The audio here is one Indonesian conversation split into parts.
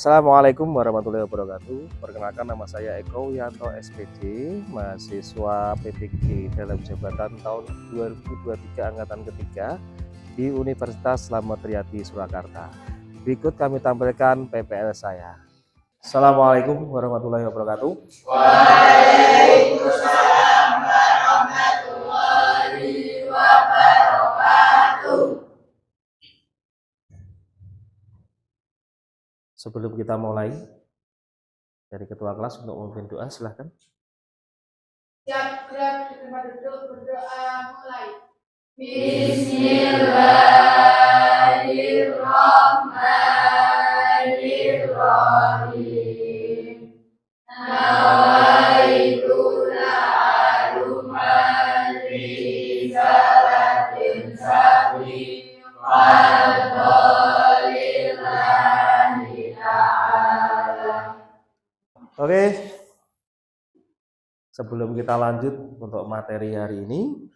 Assalamualaikum warahmatullahi wabarakatuh. Perkenalkan, nama saya Eko Wiyanto SPD, mahasiswa PPG dalam jabatan tahun 2023 angkatan ketiga di Universitas Slamet Riyadi Surakarta. Berikut kami tampilkan PPL saya. Assalamualaikum warahmatullahi wabarakatuh. Waalaikumsalam warahmatullahi wabarakatuh. Sebelum kita mulai, dari ketua kelas untuk memimpin doa, silahkan. Siap gerak di tempat duduk, berdoa mulai. Bismillahirrahmanirrahim. Nawaitu na'aluman risalatin sabri walbalillahi ta'ala. Oke, sebelum kita lanjut untuk materi hari ini,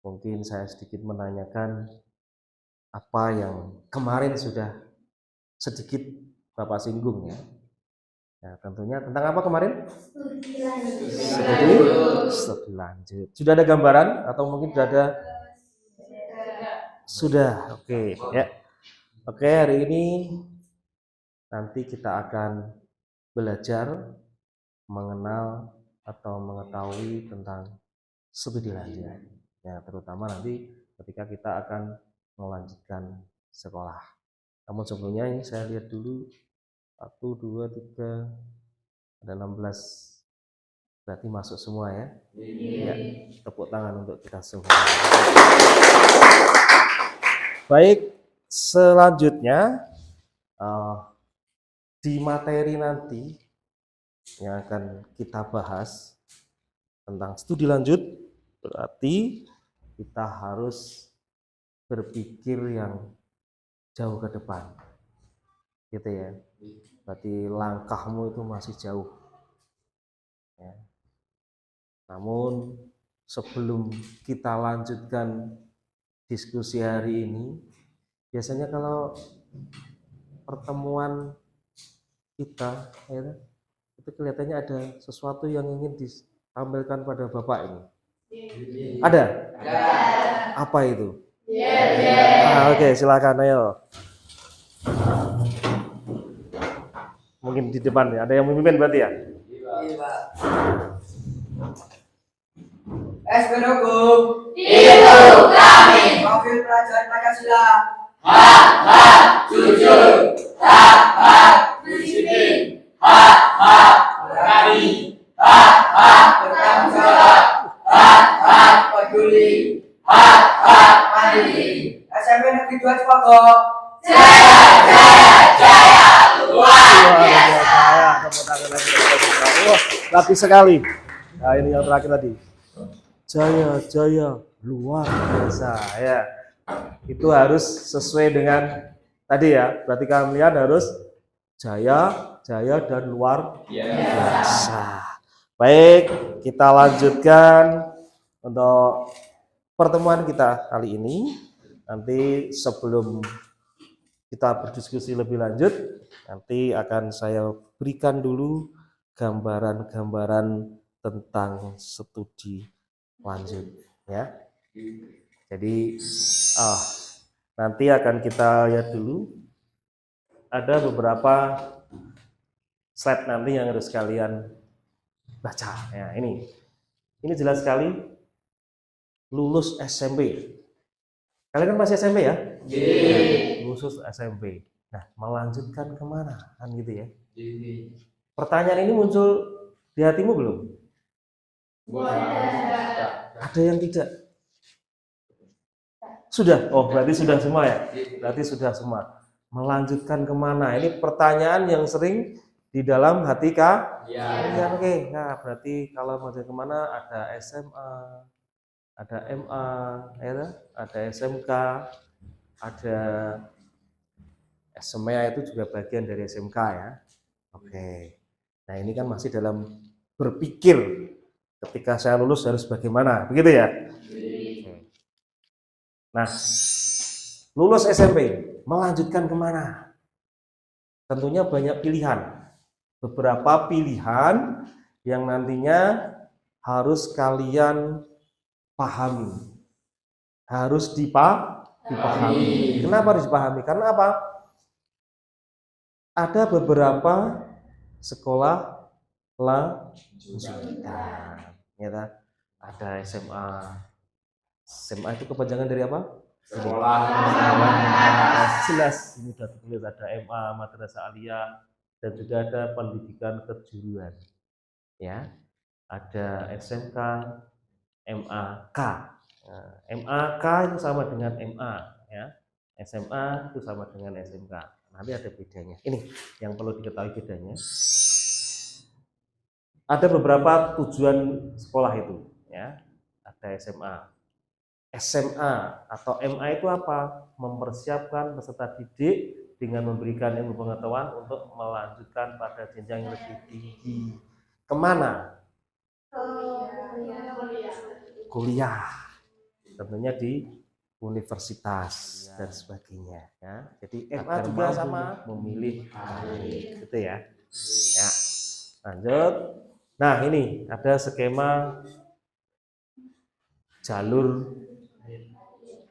mungkin saya sedikit menanyakan apa yang kemarin sudah sedikit Bapak singgung ya. Nah, tentunya tentang apa kemarin? Studi lanjut. Sudah ada gambaran atau mungkin sudah ada? Sudah. Oke, ya. Oke, hari ini nanti kita akan belajar mengenal atau mengetahui tentang studi lanjut. Ya, terutama nanti ketika kita akan melanjutkan sekolah. Namun sebelumnya ini saya lihat dulu 1, 2, 3, ada 16, berarti masuk semua ya. Ya, tepuk tangan untuk kita semua. Baik, selanjutnya di materi nanti yang akan kita bahas tentang studi lanjut, berarti kita harus berpikir yang jauh ke depan, gitu ya. Berarti langkahmu itu masih jauh ya. Namun sebelum kita lanjutkan diskusi hari ini, biasanya kalau pertemuan kita ya, itu kelihatannya ada sesuatu yang ingin ditampilkan pada Bapak ini. Ada? Apa itu? Oke, silakan, ayo. Mungkin di depan ya, ada yang memimpin berarti ya? Iya, Pak. SPN Hukum. Itu kami. Wakil pelajar Pancasila. Hak-hak jujur, hak-hak disiplin, hak-hak berani, hak-hak bertanggung jawab, hak-hak peduli, hak-hak mandiri. SMP Negeri 2 Cipagok. Jaya, jaya, jaya, luar biasa. Wah, rapi sekali. Nah, ini yang terakhir tadi. Jaya, jaya, luar biasa ya. Itu harus sesuai dengan tadi ya. Berarti kalian harus jaya, jaya dan luar biasa. Baik, kita lanjutkan untuk pertemuan kita kali ini. Nanti sebelum kita berdiskusi lebih lanjut, nanti akan saya berikan dulu gambaran-gambaran tentang studi lanjut ya. Jadi nanti akan kita lihat dulu, ada beberapa slide nanti yang harus kalian baca ya. Ini jelas sekali, lulus SMP. Kalian kan masih SMP ya? Lulus SMP. Nah, melanjutkan kemana kan gitu ya? Pertanyaan ini muncul di hatimu belum? Ada yang tidak? Sudah? Oh, berarti sudah semua ya? Berarti sudah semua. Melanjutkan kemana? Ini pertanyaan yang sering di dalam hati kalian. Oke. Nah, berarti kalau mau kemana, ada SMA, ada MA, ya, ada SMK, ada SMA itu juga bagian dari SMK ya. Oke. Nah, ini kan masih dalam berpikir ketika saya lulus harus bagaimana, begitu ya? Nah, lulus SMP, melanjutkan kemana? tentunya banyak pilihan. Beberapa pilihan yang nantinya harus kalian pahami. Harus dipahami. Kenapa harus dipahami? Karena apa? Ada beberapa sekolah lanjutan, ya kan? Ada SMA. SMA itu kepanjangan dari apa? Sekolah. Jelas ini sudah tertulis, ada MA, Madrasah Aliyah, dan juga ada pendidikan kejuruan. Ya, ada SMK, MAK. Nah, MAK itu sama dengan MA, ya. SMA itu sama dengan SMK. Nanti ada bedanya. Ini yang perlu diketahui bedanya. Ada beberapa tujuan sekolah itu, ya. Ada SMA. SMA atau MA itu apa? Mempersiapkan peserta didik dengan memberikan ilmu pengetahuan untuk melanjutkan pada jenjang yang lebih tinggi. Kemana? Kuliah. Tentunya di universitas dan sebagainya. Ya. Jadi MA juga sama memilih karir, gitu ya. Ya. Lanjut. Nah ini ada skema jalur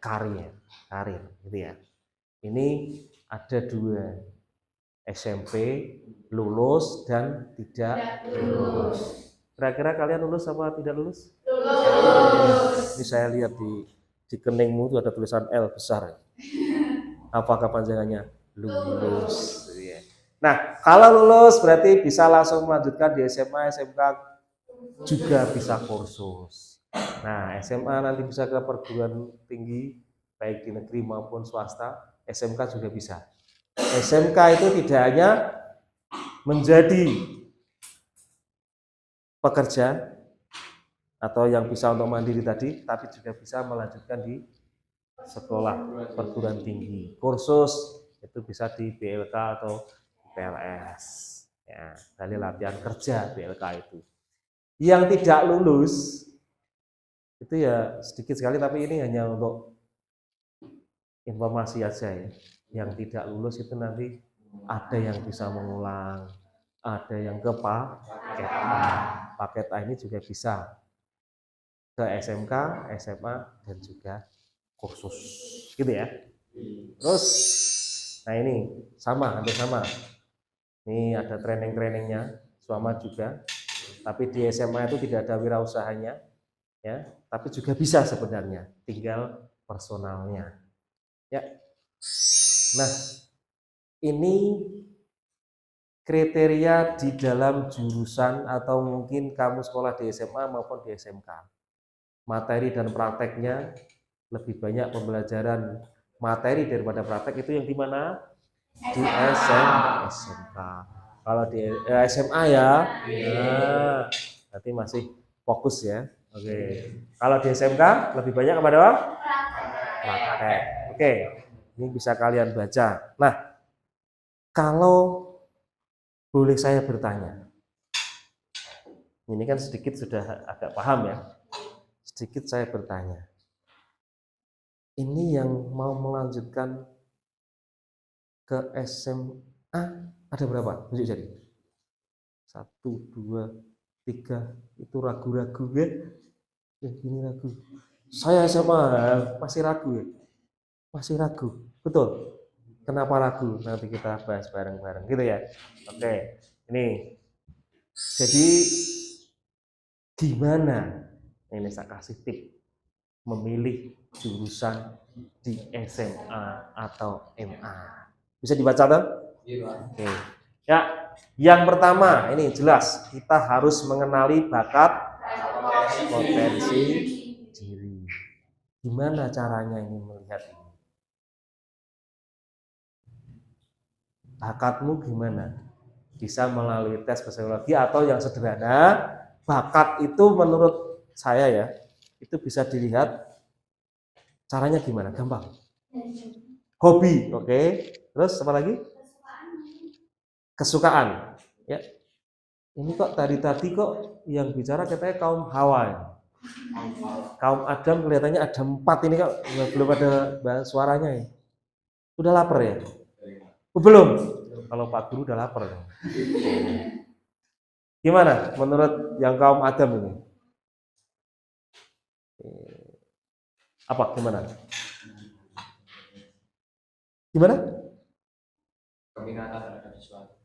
karir, gitu ya. Ini ada dua, SMP lulus dan tidak lulus. Kira-kira kalian lulus apa tidak lulus? Lulus. Ini saya lihat di keningmu itu ada tulisan L besar. Apakah panjangannya? Lulus. Nah, kalau lulus berarti bisa langsung melanjutkan di SMA, SMK juga bisa kursus. Nah, SMA nanti bisa ke perguruan tinggi, baik di negeri maupun swasta. SMK juga bisa. SMK itu tidak hanya menjadi pekerja atau yang bisa untuk mandiri tadi, tapi juga bisa melanjutkan di sekolah perguruan tinggi. Kursus itu bisa di BLK atau PLS. Ya, dari latihan kerja BLK itu. Yang tidak lulus itu ya sedikit sekali, tapi ini hanya untuk informasi aja ya. Yang tidak lulus itu nanti ada yang bisa mengulang, ada yang ke paket A ini juga bisa ke SMK, SMA dan juga kursus, gitu ya. Terus, nah ini hampir sama. Ini ada training-trainingnya, sama juga. Tapi di SMA itu tidak ada wirausahanya, ya. Tapi juga bisa sebenarnya, tinggal personalnya. Ya. Nah, ini kriteria di dalam jurusan atau mungkin kamu sekolah di SMA maupun di SMK. Materi dan prakteknya lebih banyak pembelajaran materi daripada praktek, itu yang di mana? Di SMK. Kalau di SMA ya, berarti masih fokus ya. Oke. Kalau di SMK lebih banyak kepada apa? Praktek. Oke. Ini bisa kalian baca. Nah, kalau boleh saya bertanya, ini kan sedikit sudah agak paham ya. Sedikit saya bertanya. Ini yang mau melanjutkan ke SMA ada berapa? Tunjuk jari. 1, 2, 3. Itu ragu-ragu ya. Ini ragu. Saya SMA masih ragu ya. Masih ragu. Betul. Kenapa ragu? Nanti kita bahas bareng-bareng gitu ya. Oke. Ini. Jadi gimana? Ini saya kasih tip memilih jurusan di SMA atau MA. Bisa dibaca tuh? Iya. Oke. Ya, yang pertama ini jelas kita harus mengenali bakat, potensi diri. Gimana caranya ini melihat ini? Bakatmu gimana? Bisa melalui tes psikologi atau yang sederhana, bakat itu menurut saya ya, itu bisa dilihat caranya gimana? Gampang. Hobi, oke. Terus apa lagi? Kesukaan. Ya. Ini kok tadi kok yang bicara katanya kaum Hawa. Ya? Kaum Adam kelihatannya ada 4 ini kok belum ada suaranya ya. Udah lapar ya? Belum. Kalau Pak Guru udah lapar. Gimana menurut yang kaum Adam ini? Apa gimana? Gimana? Keminatan terhadap sesuatu.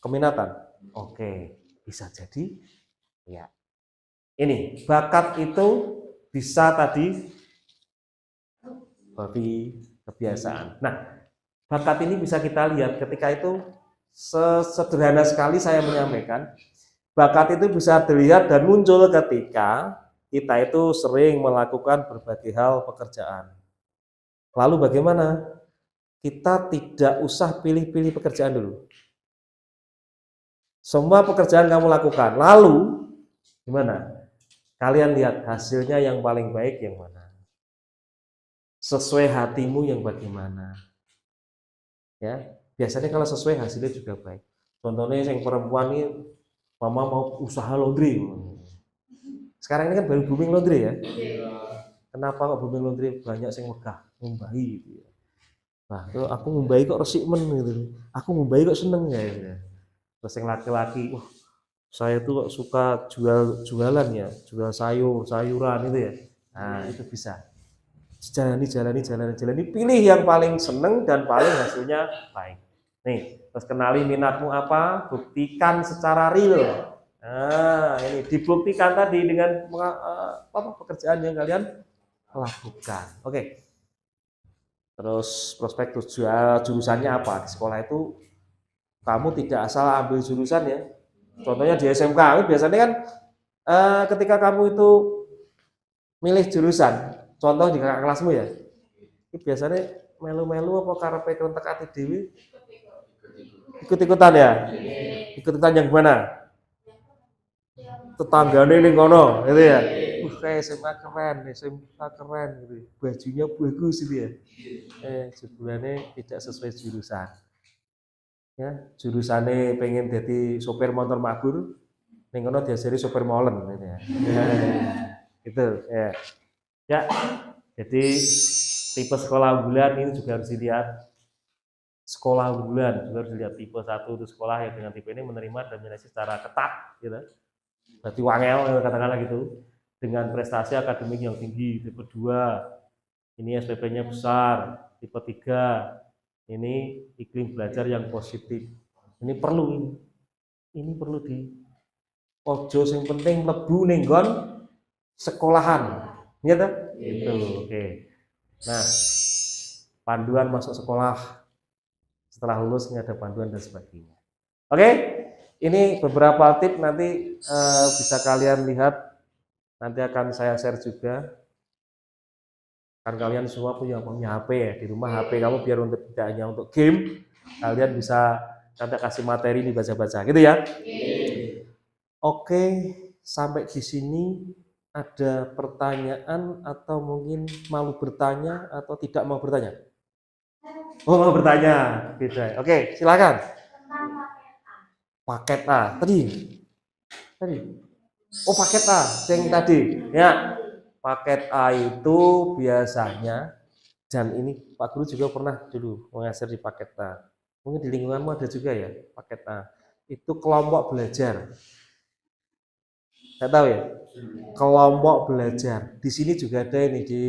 Keminatan. Oke, bisa jadi ya. Ini bakat itu bisa tadi hobi, kebiasaan. Nah, bakat ini bisa kita lihat ketika itu sederhana sekali saya menyampaikan. Bakat itu bisa dilihat dan muncul ketika kita itu sering melakukan berbagai hal pekerjaan. Lalu bagaimana? Kita tidak usah pilih-pilih pekerjaan dulu. Semua pekerjaan kamu lakukan. Lalu gimana? Kalian lihat hasilnya yang paling baik yang mana? Sesuai hatimu yang bagaimana? Ya, biasanya kalau sesuai hasilnya juga baik. Contohnya yang perempuan ini, mama mau usaha laundry. Sekarang ini kan baru booming laundry ya. Kenapa kok booming laundry banyak yang megah, ngumbahi gitu ya. Nah, itu aku ngumbahi kok resik men gitu. Aku ngumbahi kok seneng ya. Gitu. Terus yang laki-laki, wah saya tuh kok suka jualan ya, jual sayuran itu ya. Nah, itu bisa. Jalani, pilih yang paling seneng dan paling hasilnya baik. Nih, terus kenali minatmu apa, buktikan secara real. Nah, ini dibuktikan tadi dengan pekerjaan yang kalian lakukan. Oke. Terus prospek jurusannya apa? Di sekolah itu kamu tidak asal ambil jurusan ya. Contohnya di SMK, biasanya kan ketika kamu itu milih jurusan, contoh di kakak kelasmu ya, ini biasanya melu-melu apa karepe krentek ati dhewe ikut-ikutan ya? Ikut-ikutan yang mana? Tetanggane ning kono, gitu ya. Kayak SMA keren gitu. Bajunya bagus gitu ya. Jurusannya tidak sesuai jurusan. Ya, jurusannya pengen jadi sopir motor mabur, ning kono diajari sopir molen gitu ya. Itu ya. Ya. Jadi tipe sekolah unggulan ini juga harus dilihat. Sekolah unggulan juga harus dilihat tipe 1 itu sekolah yang dengan tipe ini menerima dan menyeleksi secara ketat gitu. Berarti wangel katakanlah gitu. Dengan prestasi akademik yang tinggi. Tipe 2 ini SPP-nya besar. Tipe 3 ini iklim belajar yang positif. Ini perlu di ojo yang penting mlebu ning nggon sekolahan. Iya toh? Itu. Oke. Nah, panduan masuk sekolah setelah lulus ini ada panduan dan sebagainya. Oke, ini beberapa tips nanti bisa kalian lihat, nanti akan saya share juga. Kan kalian semua punya HP ya di rumah, HP kamu biar untuk tidak hanya untuk game, kalian bisa nanti kasih materi dibaca-baca, gitu ya. Oke, sampai di sini ada pertanyaan atau mungkin malu bertanya atau tidak mau bertanya? Oh, mau bertanya, beda. Oke, silakan. Paket A tadi. Oh, paket A, yang tadi. Ya, paket A itu biasanya, dan ini Pak Guru juga pernah dulu mengajar di paket A. Mungkin di lingkunganmu ada juga ya, paket A. Itu kelompok belajar. Saya tahu ya, kelompok belajar. Di sini juga ada ini di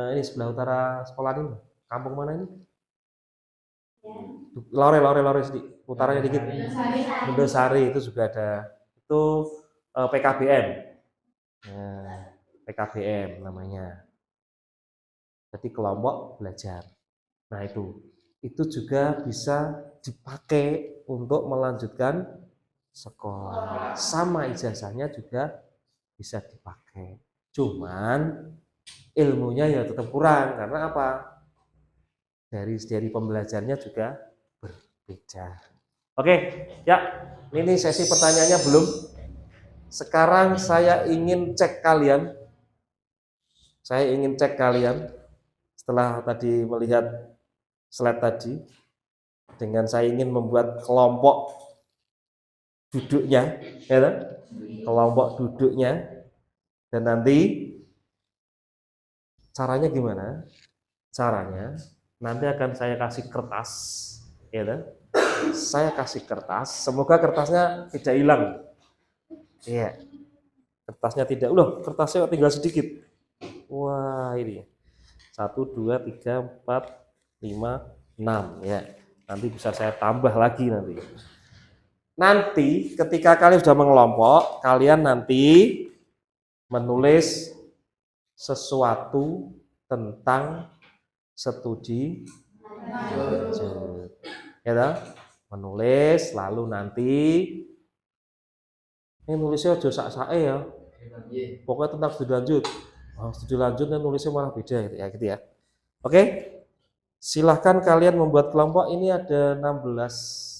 ini sebelah utara sekolah ini. Kampung mana ini? Lore sedikit, utaranya dikit. Mendosari itu juga ada. Itu PKBM. Nah, PKBM namanya. Jadi kelompok belajar. Nah, itu juga bisa dipakai untuk melanjutkan sekolah. Sama ijazahnya juga bisa dipakai. Cuman ilmunya ya tetap kurang karena apa? Dari pembelajarnya juga berbeda. Oke, ya. Ini sesi pertanyaannya belum. Sekarang saya ingin cek kalian. Setelah tadi melihat slide tadi, dengan saya ingin membuat kelompok duduknya, ya, kelompok duduknya, dan nanti caranya gimana? Caranya nanti akan saya kasih kertas, ya kan? Saya kasih kertas, semoga kertasnya tidak hilang. Iya, kertasnya tidak, kertasnya tinggal sedikit. Wah, ini 1, 2, 3, 4, 5, 6 ya. Nanti bisa saya tambah lagi nanti. Nanti ketika kalian sudah mengelompok, kalian nanti menulis sesuatu tentang studi lanjut. Ya toh? Menulis lalu nanti ini nulisnya aja sak-sake ya. Pokoknya tentang studi lanjut. Studi lanjut dan nulisnya malah beda gitu ya. Oke. Silahkan kalian membuat kelompok. Ini ada 16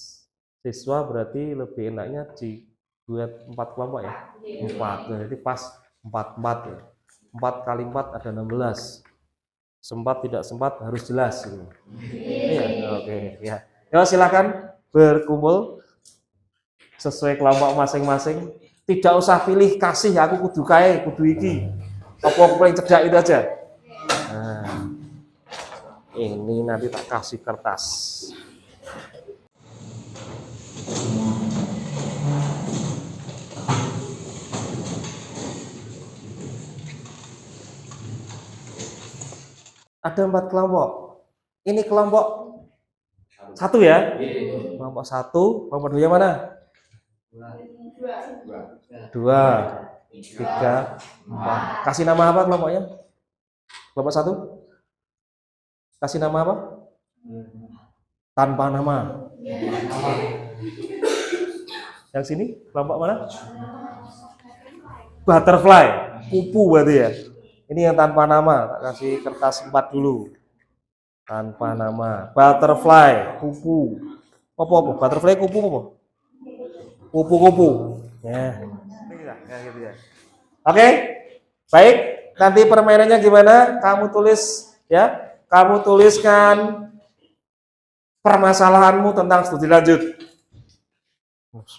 siswa, berarti lebih enaknya dibuat 4 kelompok ya. 4. Jadi pas 4 ya. 4 kali 4 ada 16. Sempat tidak sempat harus jelas gitu. Iya, oke ya. Ya silahkan berkumpul sesuai kelompok masing-masing. Tidak usah pilih kasih aku kudu kae, kudu iki. Apa aku paling cedak itu aja. Nah, ini nanti tak kasih kertas. Ada 4 kelompok. Ini kelompok 1 ya. Kelompok 1, kelompok 2 yang mana? 2, 3, 4. Kasih nama apa kelompoknya? Kelompok 1? Kasih nama apa? Tanpa nama. Yang sini kelompok mana? Butterfly, kupu berarti ya. Ini yang tanpa nama, tak kasih kertas 4 dulu. Tanpa nama, butterfly, kupu. Apa? Butterfly kupu apa? Kupu-kupu. Ya. Gitu ya. Oke. Baik, nanti permainannya gimana? Kamu tulis ya. Kamu tuliskan permasalahanmu tentang studi lanjut.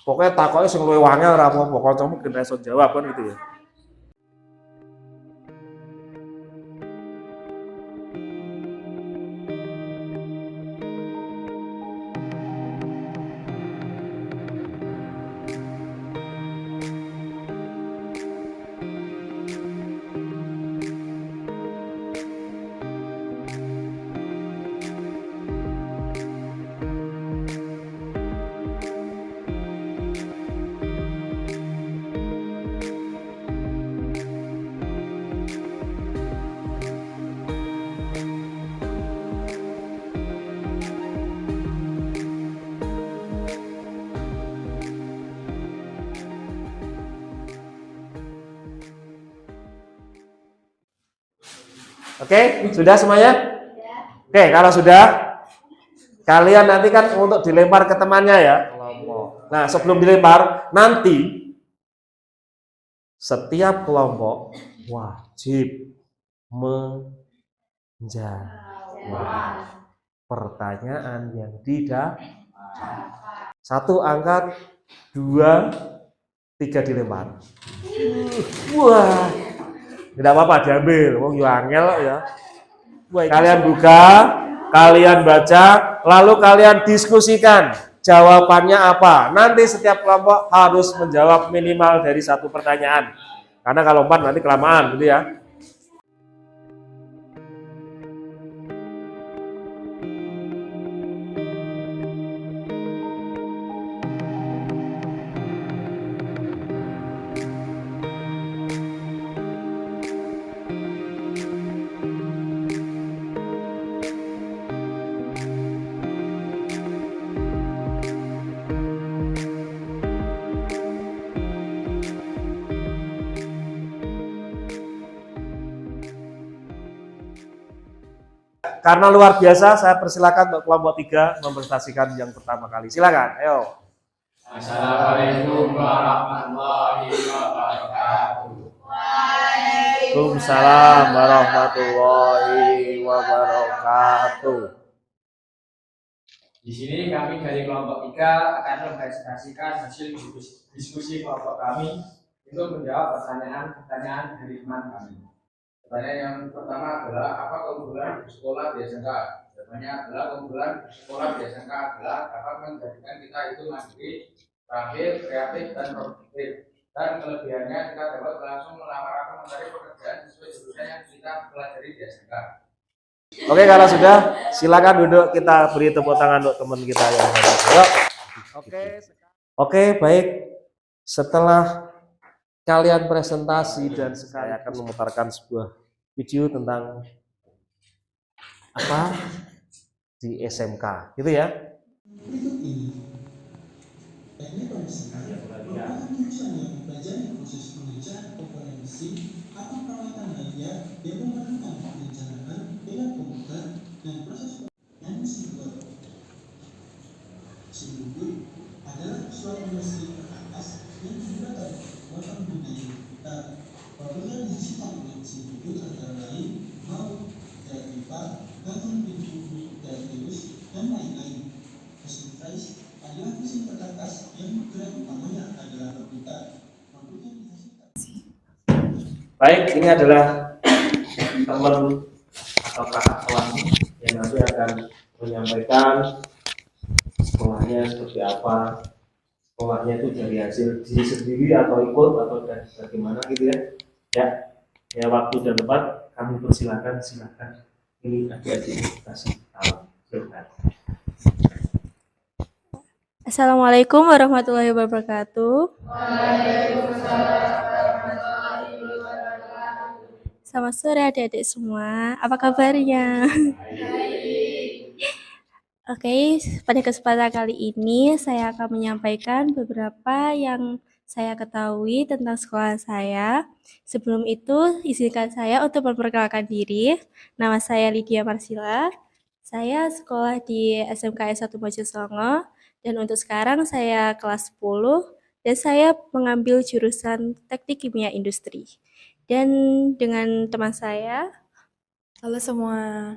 Pokoknya takoknya sing luwih wangel ora apa-apa, kancamu kena iso jawab kan gitu ya. Oke, sudah semuanya? Oke, kalau sudah, kalian nanti kan untuk dilempar ke temannya ya. Nah, sebelum dilempar, nanti setiap kelompok wajib menjawab pertanyaan yang tidak. 1 angkat, 2, 3 dilempar. Wah, tidak apa-apa diambil, wong yo angel ya. Kalian buka, kalian baca, lalu kalian diskusikan jawabannya apa. Nanti setiap kelompok harus menjawab minimal dari 1 pertanyaan. Karena kalau 4 nanti kelamaan gitu ya. Karena luar biasa, saya persilakan untuk kelompok 3 mempresentasikan yang pertama kali. Silakan, ayo. Assalamualaikum warahmatullahi wabarakatuh. Waalaikumsalam warahmatullahi wabarakatuh. Di sini kami dari kelompok 3 akan mempresentasikan hasil diskusi kelompok kami untuk menjawab pertanyaan-pertanyaan dari teman kami. Pertanyaan yang pertama adalah apa keunggulan sekolah di SMK? Jawabannya adalah keunggulan sekolah di SMK adalah dapat menjadikan kita itu mandiri, terakhir, kreatif, dan produktif. Dan kelebihannya kita dapat langsung melamar atau mencari pekerjaan sesuai jurusan yang kita pelajari di SMK. Oke, kalau sudah, silakan duduk. Kita beri tepuk tangan untuk teman kita yang hebat. Yuk. Oke, baik. Setelah kalian presentasi dan saya akan memutarkan sebuah video tentang apa di SMK, gitu ya. Berikut ini, teknik koneksi merupakan tujuan yang mempelajari proses pengerjaan komponen mesin atau peralatan lainnya yang memerlukan perencanaan dengan komputer dan proses dan mesin. Simbol adalah suatu mesin perkakas yang digunakan untuk mempunyai gitar. Pembelian digital dengan simbol antara lain mau, pipa, bagian pintu, virus, dan lain-lain. Mesin flash adalah mesin perkakas yang gerak utamanya adalah berputar. Mempunyai dihasilkan. Baik, ini adalah teman atau kakak kelas yang nanti akan menyampaikan sekolahnya seperti apa, sekolahnya itu dari hasil diri sendiri atau ikut atau dari bagaimana gitu ya. Ya waktu dan tempat kami persilakan, silakan. Ini adik-adik kasih tahu. Silakan. Assalamualaikum warahmatullahi wabarakatuh. Selamat sore adik-adik semua. Apa kabarnya? Oke, pada kesempatan kali ini saya akan menyampaikan beberapa yang saya ketahui tentang sekolah saya. Sebelum itu, izinkan saya untuk memperkenalkan diri. Nama saya Lydia Marsila. Saya sekolah di SMK S1 Mojosongo. Dan untuk sekarang saya kelas 10 dan saya mengambil jurusan Teknik Kimia Industri. Dan dengan teman saya, Halo semua.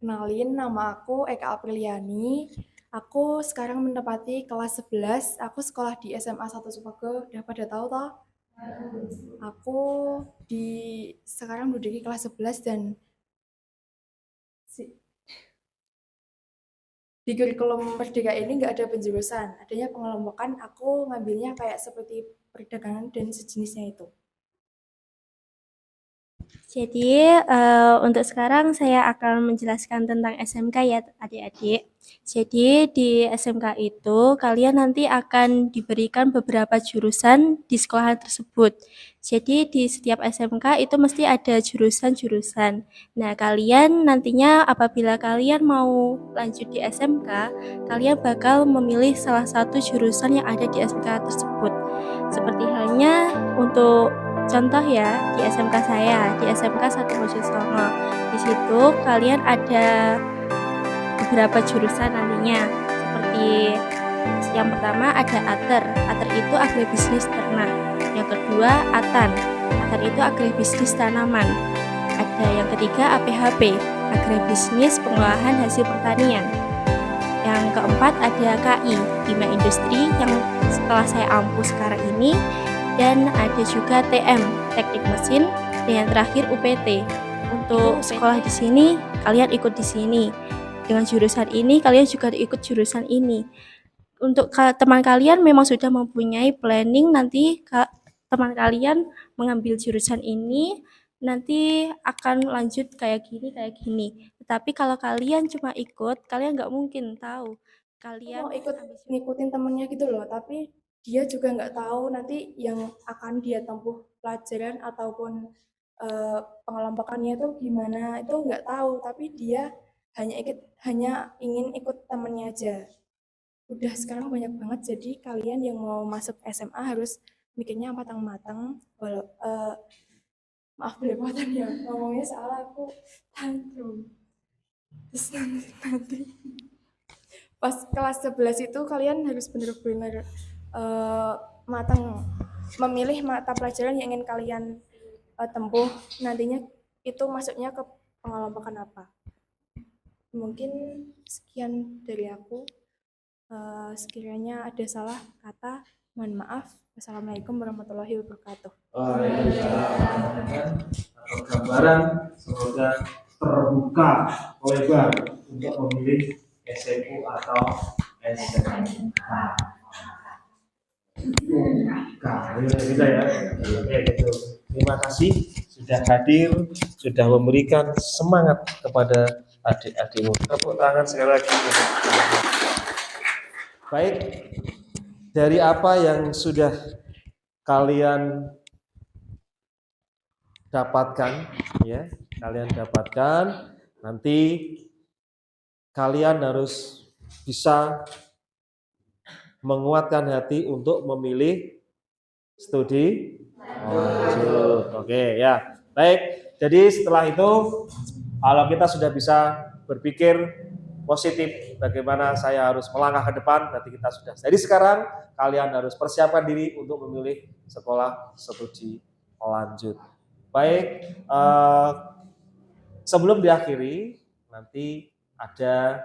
Kenalin, nama aku Eka Apriliani. Aku sekarang menempati kelas 11. Aku sekolah di SMA 1 Supago. Udah pada tahu toh? Aku sekarang duduk di kelas 11 dan di kurikulum Merdeka ini nggak ada penjurusan, adanya pengelompokan. Aku ngambilnya kayak seperti perdagangan dan sejenisnya itu. jadi untuk sekarang saya akan menjelaskan tentang SMK ya adik-adik. Jadi di SMK itu kalian nanti akan diberikan beberapa jurusan di sekolah tersebut. Jadi di setiap SMK itu mesti ada jurusan-jurusan. Nah, kalian nantinya apabila kalian mau lanjut di SMK, kalian bakal memilih salah satu jurusan yang ada di SMK tersebut. Seperti halnya untuk contoh ya, di SMK saya, di SMK 1 Mojosongo. Di situ kalian ada beberapa jurusan nantinya. Seperti yang pertama ada ATER. ATER itu agribisnis ternak. Yang kedua ATAN. ATAN itu agribisnis tanaman. Ada yang ketiga APHP, agribisnis pengolahan hasil pertanian. Yang keempat ada KI, Kimia Industri, yang setelah saya ampuh sekarang ini. Dan ada juga TM, Teknik Mesin, dan yang terakhir UPT. Untuk sekolah di sini, kalian ikut di sini. Dengan jurusan ini, kalian juga ikut jurusan ini. Untuk teman kalian memang sudah mempunyai planning nanti teman kalian mengambil jurusan ini, nanti akan lanjut kayak gini. Tetapi kalau kalian cuma ikut, kalian nggak mungkin tahu. Kalian mau ikut ngikutin temennya gitu loh, tapi dia juga nggak tahu nanti yang akan dia tempuh pelajaran ataupun pengelompokannya itu gimana, itu nggak tahu, tapi dia hanya ingin ikut temennya aja. Udah sekarang banyak banget, jadi kalian yang mau masuk SMA harus mikirnya matang-matang. Maaf belepotan ya, ngomongnya soalnya aku tantrum. Terus nanti pas kelas 11 itu kalian harus benar-benar matang memilih mata pelajaran yang ingin kalian tempuh nantinya, itu masuknya ke pengelompokan apa. Mungkin sekian dari aku. Sekiranya ada salah kata, mohon maaf. Wassalamualaikum warahmatullahi wabarakatuh. Waalaikumsalam. Atau gambaran semoga terbuka lebar untuk memilih SMU atau SMK. Gitu ya. Oke, gitu. Terima kasih sudah hadir, sudah memberikan semangat kepada adik-adikmu. Tepuk tangan sekali lagi. Baik, dari apa yang sudah kalian dapatkan, ya, nanti kalian harus bisa menguatkan hati untuk memilih studi lanjut. Oke, ya. Baik, jadi setelah itu kalau kita sudah bisa berpikir positif bagaimana saya harus melangkah ke depan, berarti kita sudah. Jadi sekarang kalian harus persiapkan diri untuk memilih sekolah studi lanjut. Baik, sebelum diakhiri nanti ada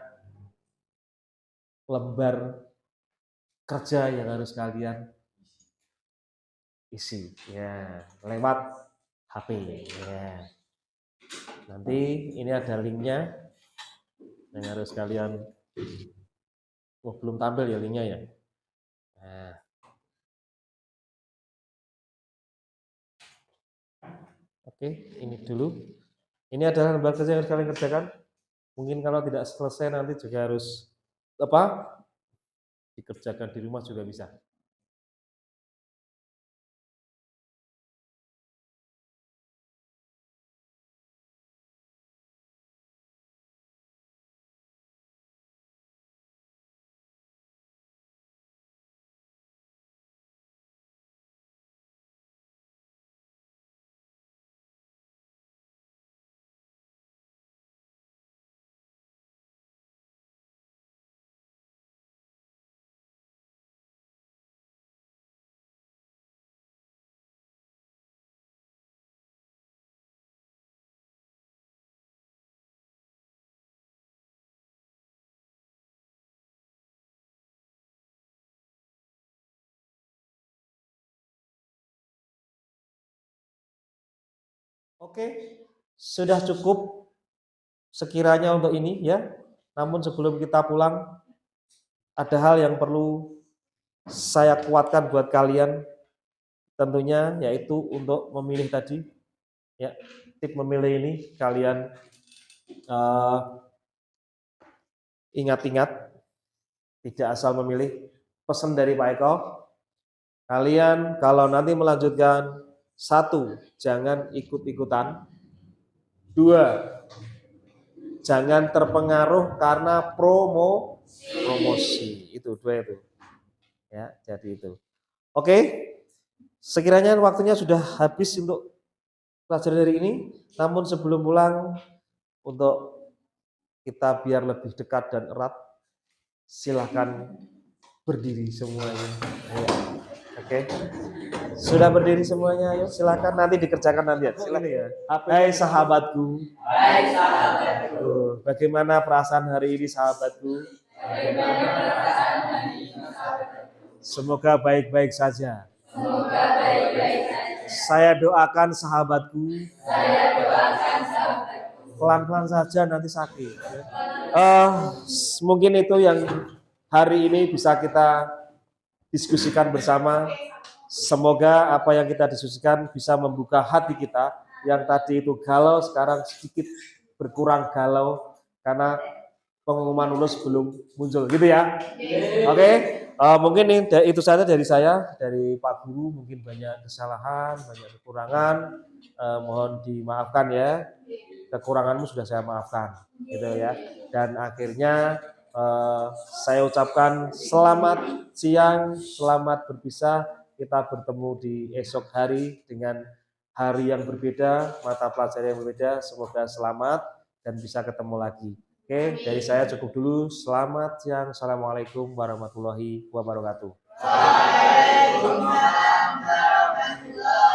lembar kerja yang harus kalian isi, ya, lewat HP, ya. Nanti ini ada linknya yang harus kalian, belum tampil ya linknya ya. Nah. Oke, ini dulu. Ini adalah lembar kerja yang harus kalian kerjakan. Mungkin kalau tidak selesai nanti juga harus dikerjakan di rumah juga bisa. Oke, sudah cukup sekiranya untuk ini ya. Namun sebelum kita pulang, ada hal yang perlu saya kuatkan buat kalian, tentunya yaitu untuk memilih tadi. Ya, tip memilih ini kalian ingat-ingat, tidak asal memilih. Pesan dari Pak Eko, kalian kalau nanti melanjutkan, 1, jangan ikut-ikutan. 2, jangan terpengaruh karena promosi. Itu 2 itu. Ya, jadi itu. Oke. Sekiranya waktunya sudah habis untuk pelajaran hari ini, namun sebelum pulang untuk kita biar lebih dekat dan erat, silahkan berdiri semuanya. Ayo. Oke. Sudah berdiri semuanya, ayo silakan nanti dikerjakan nanti ya. Silakan ya. Hai sahabatku. Hai sahabatku. Bagaimana perasaan hari ini sahabatku? Bagaimana perasaan hari ini sahabatku? Semoga baik-baik saja. Semoga baik-baik saja. Saya doakan sahabatku. Saya doakan sahabatku. Pelan-pelan saja nanti sakit. Mungkin itu yang hari ini bisa kita diskusikan bersama. Semoga apa yang kita diskusikan bisa membuka hati kita yang tadi itu galau, sekarang sedikit berkurang galau karena pengumuman lulus belum muncul, gitu ya. Oke. Mungkin itu saja dari saya, dari Pak Guru. Mungkin banyak kesalahan, banyak kekurangan, mohon dimaafkan ya. Kekuranganmu sudah saya maafkan, gitu ya. Dan akhirnya saya ucapkan selamat siang, selamat berpisah. Kita bertemu di esok hari dengan hari yang berbeda, mata pelajaran yang berbeda. Semoga selamat dan bisa ketemu lagi. Oke, dari saya cukup dulu. Selamat siang. Assalamualaikum warahmatullahi wabarakatuh. Waalaikumsalam warahmatullahi wabarakatuh.